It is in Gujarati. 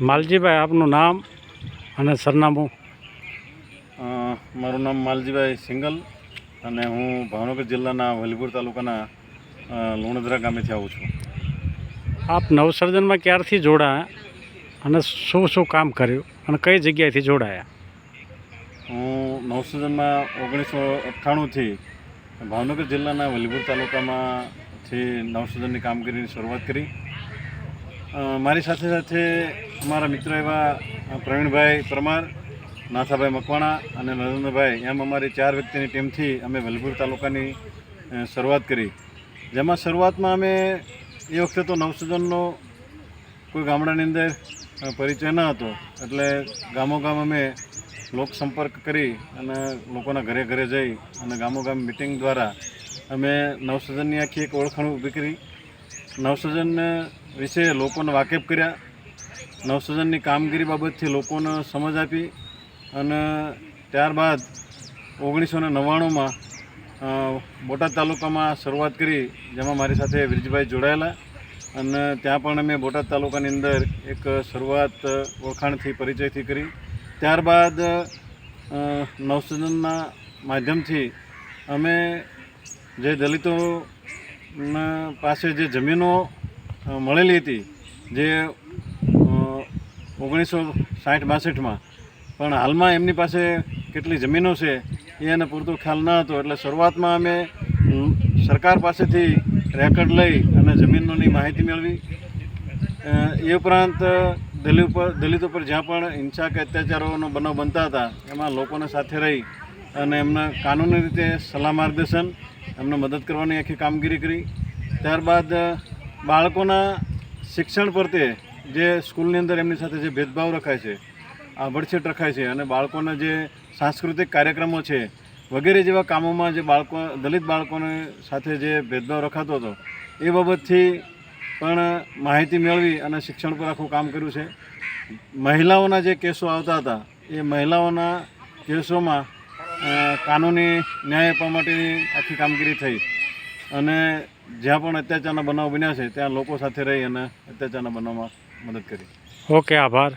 માલજીભાઈ, આપનું નામ અને સરનામું? મારું નામ માલજીભાઈ સિંગલ અને હું ભાવનગર જિલ્લાના વલીપુર તાલુકાના લુણદરા ગામેથી આવું છું. આપ નવસર્જનમાં ક્યારથી જોડાયા અને શું શું કામ કર્યું અને કઈ જગ્યાએથી જોડાયા? હું નવસર્જનમાં 1998થી ભાવનગર જિલ્લાના વલીપુર તાલુકામાંથી નવસર્જનની કામગીરીની શરૂઆત કરી. મારી સાથે સાથે અમારા મિત્ર એવા પ્રવીણભાઈ પરમાર, નાથાભાઈ મકવાણા અને નરેન્દ્રભાઈ, એમ અમારી 4 વ્યક્તિની ટીમથી અમે વલીપુર તાલુકાની શરૂઆત કરી. જેમાં શરૂઆતમાં અમે એ વખતે તો નવસર્જનનો કોઈ ગામડાની અંદર પરિચય ન હતો, એટલે ગામોગામ અમે લોકસંપર્ક કરી અને લોકોના ઘરે ઘરે જઈ અને ગામોગામ મિટિંગ દ્વારા અમે નવસર્જનની આખી એક ઓળખાણ ઊભી કરી. નવસર્જન વિશે લોકોને વાકેફ કર્યા. નવસર્જનની કામગીરી બાબતથી લોકોને સમજ આપી અને ત્યારબાદ 1999માં બોટાદ તાલુકામાં શરૂઆત કરી, જેમાં મારી સાથે વિરજીભાઈ જોડાયેલા અને ત્યાં પણ અમે બોટાદ તાલુકાની અંદર એક શરૂઆત ઓળખાણથી પરિચયથી કરી. ત્યારબાદ નવસર્જનના માધ્યમથી અમે જે દલિતોના પાસે જે જમીનો મળેલી હતી, જે 1960-62માં, પણ હાલમાં એમની પાસે કેટલી જમીનો છે એને પૂરતો ખ્યાલ ન હતો. એટલે શરૂઆતમાં અમે સરકાર પાસેથી રેકર્ડ લઈ અને જમીનોની માહિતી મેળવી. એ ઉપરાંત દલિતો પર જ્યાં પણ હિંસા કે અત્યાચારોનો બનાવ બનતા હતા એમાં લોકોને સાથે રહી અને એમને કાનૂની રીતે સલાહ માર્ગદર્શન, એમને મદદ કરવાની આખી કામગીરી કરી. ત્યારબાદ બાળકોના શિક્ષણ પ્રત્યે જે સ્કૂલની અંદર એમની સાથે જે ભેદભાવ રખાય છે, આભડછેટ રખાય છે અને બાળકોના જે સાંસ્કૃતિક કાર્યક્રમો છે વગેરે જેવા કામોમાં જે દલિત બાળકોને સાથે જે ભેદભાવ રખાતો હતો એ બાબતથી પણ માહિતી મેળવી અને શિક્ષણ પર આખું કામ કર્યું છે. મહિલાઓના જે કેસો આવતા હતા એ મહિલાઓના કેસોમાં કાનૂની ન્યાય આપવા માટેની આખી કામગીરી થઈ અને જ્યાં પણ અત્યાચારના બનાવ બન્યા છે ત્યાં લોકો સાથે રહી અને અત્યાચારના બનાવમાં મદદ કરી. ઓકે, આભાર.